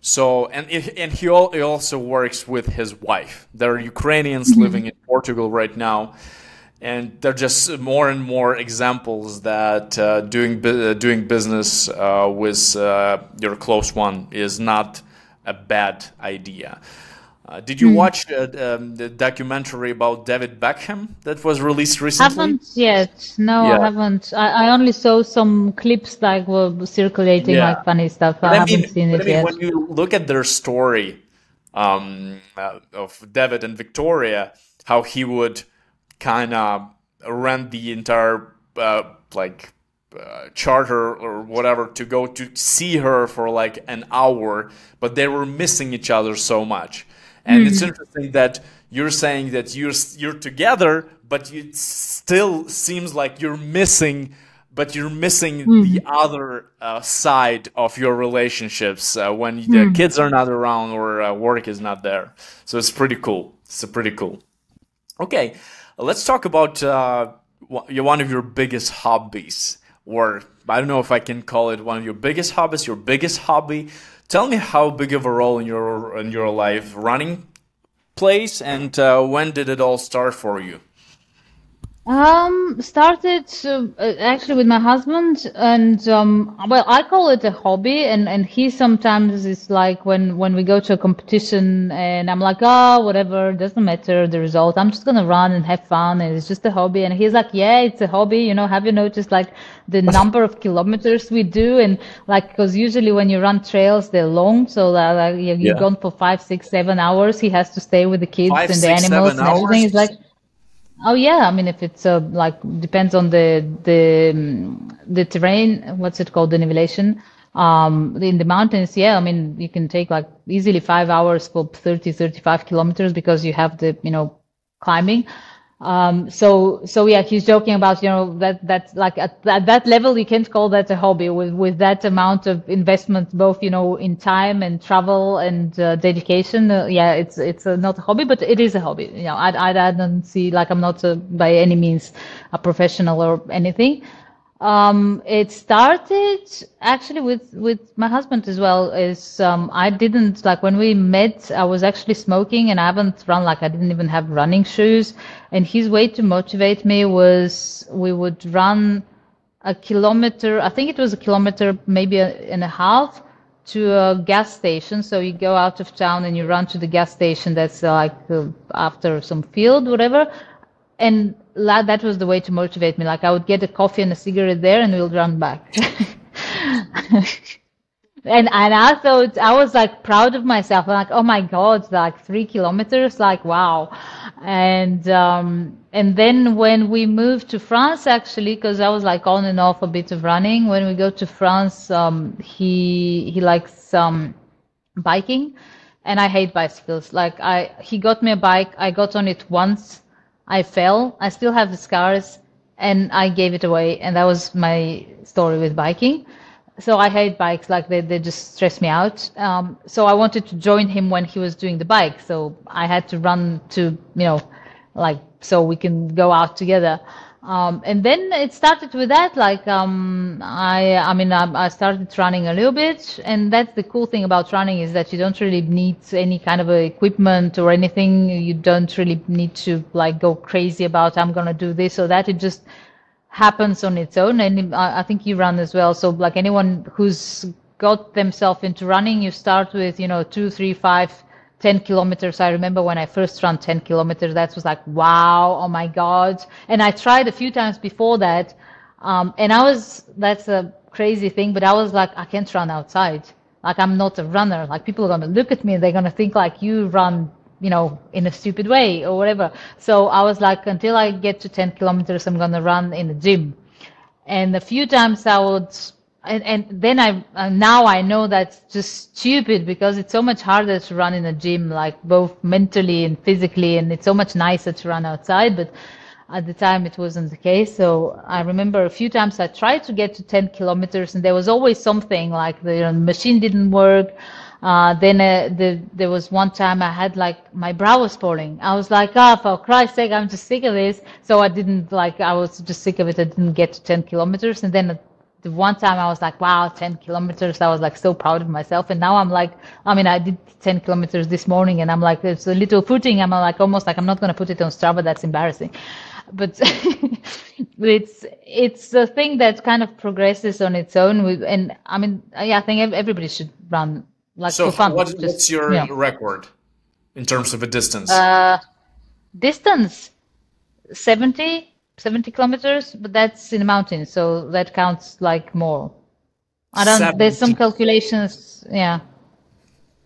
So, and he also works with his wife. There are Ukrainians living in Portugal right now, and there are just more and more examples that doing business with your close one is not a bad idea. Did you watch the documentary about David Beckham that was released recently? Haven't yet. No, I Yeah, haven't. I only saw some clips like were circulating, yeah. like funny stuff. But I I haven't mean, seen it yet. when you look at their story of David and Victoria, how he would kind of rent the entire like charter or whatever to go to see her for like an hour, but they were missing each other so much. And it's interesting that you're saying that you're together, but it still seems like you're missing the other side of your relationships when the kids are not around or work is not there. So it's pretty cool. It's pretty cool. Okay, let's talk about one of your biggest hobbies, or I don't know if I can call it one of your biggest hobbies, your biggest hobby. Tell me how big of a role in your life running plays, and when did it all start for you? Started actually with my husband, and well, I call it a hobby, and he sometimes is like when we go to a competition, and I'm like, oh, whatever, doesn't matter the result. I'm just gonna run and have fun, and it's just a hobby. And he's like, yeah, it's a hobby. Have you noticed like the number of kilometers we do, and like because usually when you run trails, they're long, so like you're Yeah. gone for 5, 6, 7 hours. He has to stay with the kids Five, and the six, animals seven and everything. It's hours? like. Oh yeah, I mean if it's like depends on the terrain, what's it called, the elevation. In the mountains, yeah, I mean you can take like easily 5 hours for 30, 35 kilometers because you have the climbing. So yeah, he's joking about that's like at that level you can't call that a hobby with that amount of investment both in time and travel and dedication. Yeah, it's not a hobby, but it is a hobby. I don't see like I'm not by any means a professional or anything. It started actually with my husband as well. Is I didn't like when we met. I was actually smoking, and I haven't run like I didn't even have running shoes. And his way to motivate me was we would run a kilometer. I think it was a kilometer, maybe and a half, to a gas station. So you go out of town and you run to the gas station. That's after some field, whatever. And that was the way to motivate me. Like I would get a coffee and a cigarette there, and we'll run back. And I thought I was like proud of myself. Like, oh my God, like 3 kilometers, like wow. And then when we moved to France, actually, because I was like on and off a bit of running. When we go to France, he likes biking, and I hate bicycles. Like he got me a bike. I got on it once. I fell. I still have the scars, and I gave it away. And that was my story with biking. So I hate bikes. Like they just stress me out. So I wanted to join him when he was doing the bike. So I had to run to, like so we can go out together. And then it started with that. Like I mean I started running a little bit, and that's the cool thing about running is that you don't really need any kind of equipment or anything. You don't really need to like go crazy about I'm gonna do this or that. It just happens on its own. And I think you run as well. So like anyone who's got themselves into running, you start with 2, 3, 5, 10 kilometers. I remember when I first ran 10 kilometers, that was like, wow, oh my God. And I tried a few times before that. And that's a crazy thing, but I was like, I can't run outside. Like I'm not a runner. Like people are going to look at me and they're going to think like you run, in a stupid way or whatever. So I was like, until I get to 10 kilometers, I'm going to run in the gym. And a few times I would, and then now I know that's just stupid because it's so much harder to run in a gym, like both mentally and physically, and it's so much nicer to run outside. But at the time it wasn't the case. So I remember a few times I tried to get to 10 kilometers and there was always something like the machine didn't work. There was one time I had like my brow was falling. I was like, oh, for Christ's sake, I'm just sick of this. So I didn't like, I was just sick of it. I didn't get to 10 kilometers. And then the one time I was like, wow, 10 kilometers. I was like so proud of myself. And now I'm like, I mean, I did 10 kilometers this morning and I'm like, it's a little footing. I'm like, almost like I'm not going to put it on Strava. That's embarrassing. But it's a thing that kind of progresses on its own. And I mean, yeah, I think everybody should run like So for fun. what's Just, your record in terms of a distance? uh, distance 70 kilometers, but that's in the mountains, so that counts like more. I don't, there's some 70. calculations. Yeah.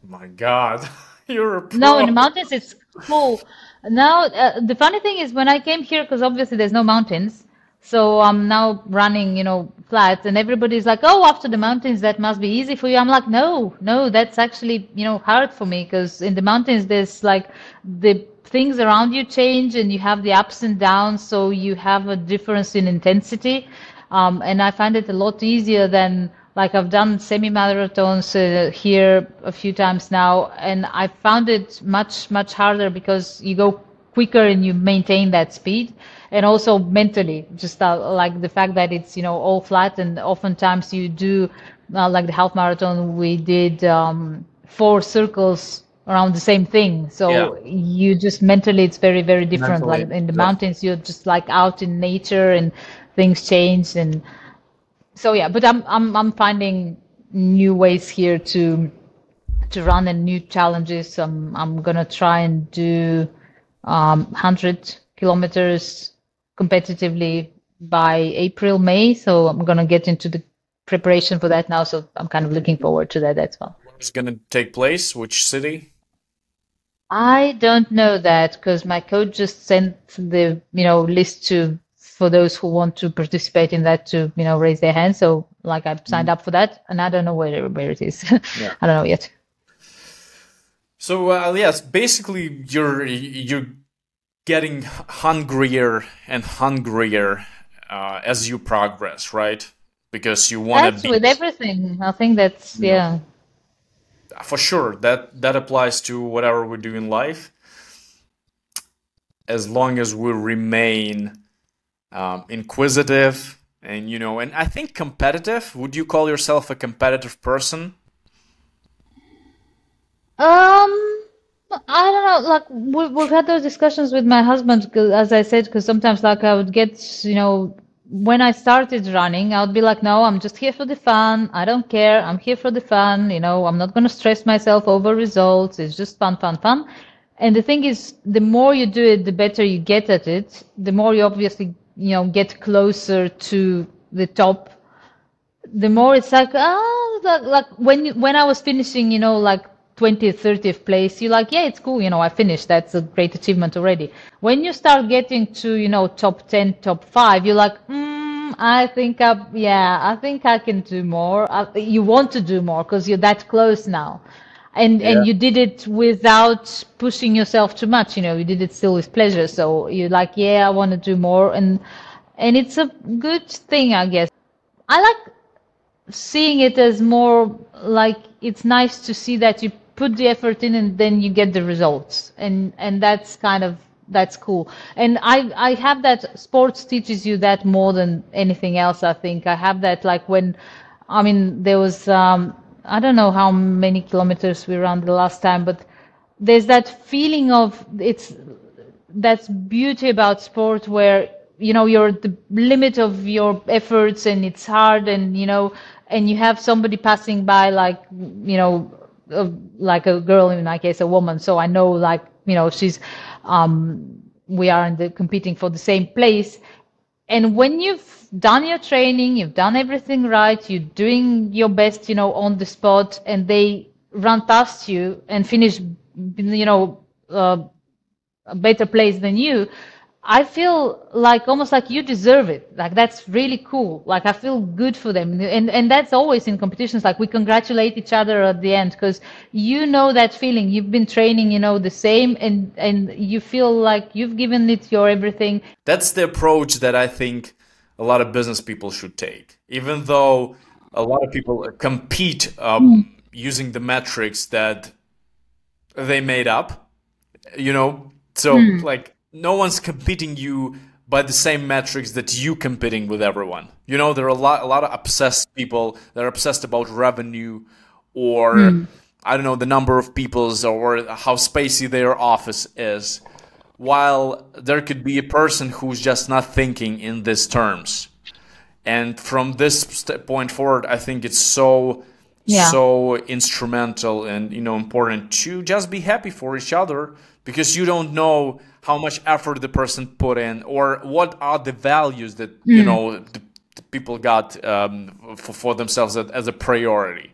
My God, you're a No, in the pro. mountains it's cool. Now, the funny thing is when I came here, because obviously there's no mountains, so I'm now running, flat, and everybody's like, "Oh, after the mountains, that must be easy for you." I'm like, "No, no, that's actually, hard for me because in the mountains there's like the things around you change, and you have the ups and downs, so you have a difference in intensity, and I find it a lot easier than like I've done semi-marathons here a few times now, and I found it much, much harder because you go quicker and you maintain that speed. And also mentally, just like the fact that it's, all flat, and oftentimes you do, like the half marathon, we did 4 circles around the same thing. Yeah, So you just mentally, it's very, very different. Like mentally. in the Yep. mountains, you're just like out in nature and things change. And so yeah, but I'm finding new ways here to run and new challenges. I'm gonna try and do 100 kilometers competitively by April, May. So I'm gonna get into the preparation for that now. So I'm kind of looking forward to that as well. It's gonna take place? Which city? I don't know that because my coach just sent the list to for those who want to participate in that to raise their hand. So like I've signed Mhm. up for that, and I don't know where it is. Yeah. I don't know yet. So yes, basically you're getting hungrier and hungrier as you progress, right? Because you want to That's with beat. everything. I think that's Yeah. yeah. For sure, that applies to whatever we do in life, as long as we remain inquisitive and and I think competitive. Would you call yourself a competitive person? I don't know. Like we've had those discussions with my husband, 'cause, as I said, because sometimes like I would get, when I started running, I would be like, no, I'm just here for the fun. I don't care. I'm here for the fun. I'm not going to stress myself over results. It's just fun, fun, fun. And the thing is, the more you do it, the better you get at it. The more you obviously, get closer to the top, the more it's like like when I was finishing like 20th 30th place, you're like, yeah, it's cool, I finished, that's a great achievement already. When you start getting to top 10 top 5, you're like, I think I can do more. You want to do more because you're that close now, and Yeah. you did it without pushing yourself too much, you did it still with pleasure, so you're like, yeah, I want to do more. And it's a good thing, I guess. I like seeing it as more like it's nice to see that you put the effort in and then you get the results, and that's cool. And I have that sports teaches you that more than anything else. I think I have that like when I mean there was I don't know how many kilometers we ran the last time, but there's that feeling of it's that's beauty about sport where you're at the limit of your efforts and it's hard, and and you have somebody passing by like like a girl, in my case a woman, so I know like she's we are in the competing for the same place. And when you've done your training, you've done everything right, you're doing your best on the spot, and they run past you and finish a better place than you, I feel like almost like you deserve it. Like that's really cool. Like I feel good for them. And that's always in competitions. Like we congratulate each other at the end because that feeling. You've been training, the same, and you feel like you've given it your everything. That's the approach that I think a lot of business people should take. Even though a lot of people compete using the metrics that they made up, you know. So like no one's competing you by the same metrics that you competing with everyone. You know, there are a lot of obsessed people that are obsessed about revenue, or I don't know, the number of people's, or how spacey their office is, while there could be a person who's just not thinking in these terms. And from this point forward, I think it's so Yeah. so instrumental and, you know, important to just be happy for each other, because you don't know how much effort the person put in, or what are the values that, you know, the people got, for themselves as a priority.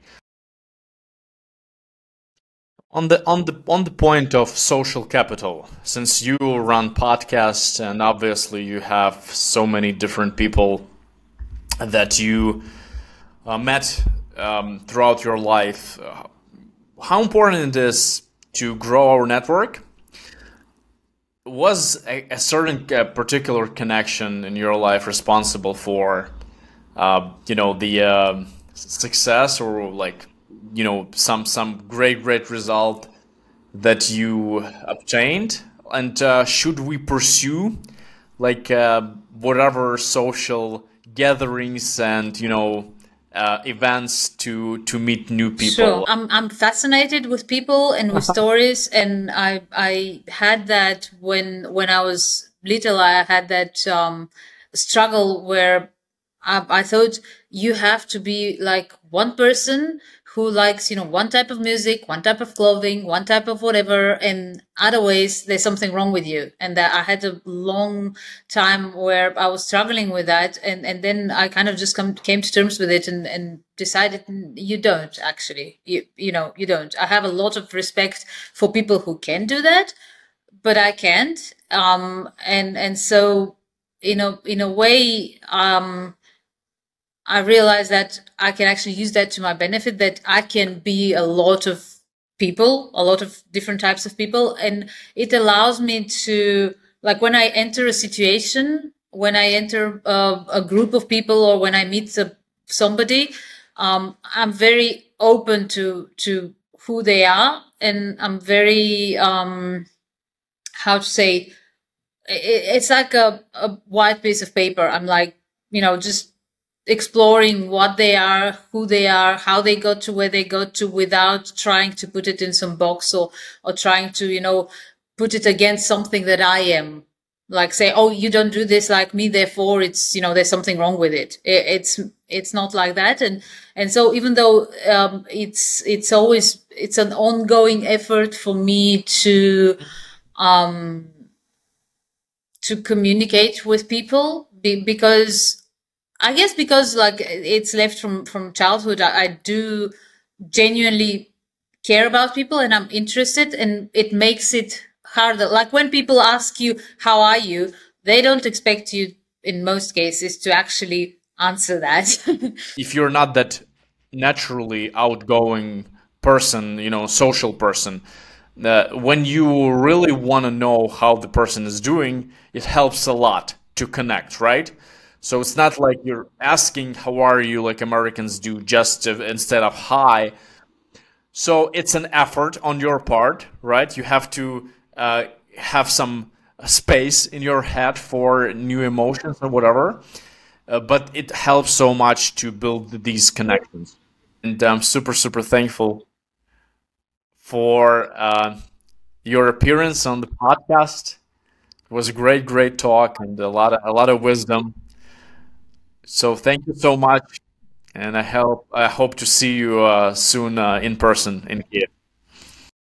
On the point of social capital, since you run podcasts and obviously you have so many different people that you met throughout your life, how important it is to grow our network? Was a certain particular connection in your life responsible for, you know, the success, or like, you know, some great result that you obtained? And should we pursue like whatever social gatherings and, you know, events to meet new Sure. people? I'm fascinated with people and with stories, and I had that when I was little. I had that struggle where I thought you have to be like one person who likes, one type of music, one type of clothing, one type of whatever, and other ways there's something wrong with you. And that I had a long time where I was struggling with that, and then I kind of just came to terms with it, and decided, you don't actually, you don't. I have a lot of respect for people who can do that, but I can't. And so, in a way, I realized that I can actually use that to my benefit, that I can be a lot of people, a lot of different types of people. And it allows me to, like, when I enter a situation, when I enter a group of people, or when I meet somebody, I'm very open to who they are. And I'm very, how to say, it's like a white piece of paper. I'm like, just exploring what they are, who they are, how they got to where they got to, without trying to put it in some box, or trying to, put it against something that I am. Like, say, oh, you don't do this like me, therefore it's, there's something wrong with it. It's not like that. And so, even though it's always, it's an ongoing effort for me um to communicate with people, because I guess, because like it's left from childhood, I do genuinely care about people, and I'm interested, and it makes it harder. Like, when people ask you, how are you? They don't expect you, in most cases, to actually answer that. If you're not that naturally outgoing person, you know, social person, when you really want to know how the person is doing, it helps a lot to connect, right? So it's not like you're asking how are you, like Americans do, just instead of hi. So it's an effort on your part, right? You have to have some space in your head for new emotions or whatever. But it helps so much to build these connections. And I'm super, super thankful for your appearance on the podcast. It was a great talk and a lot of wisdom. So thank you so much, and I hope to see you soon in person in Kiev.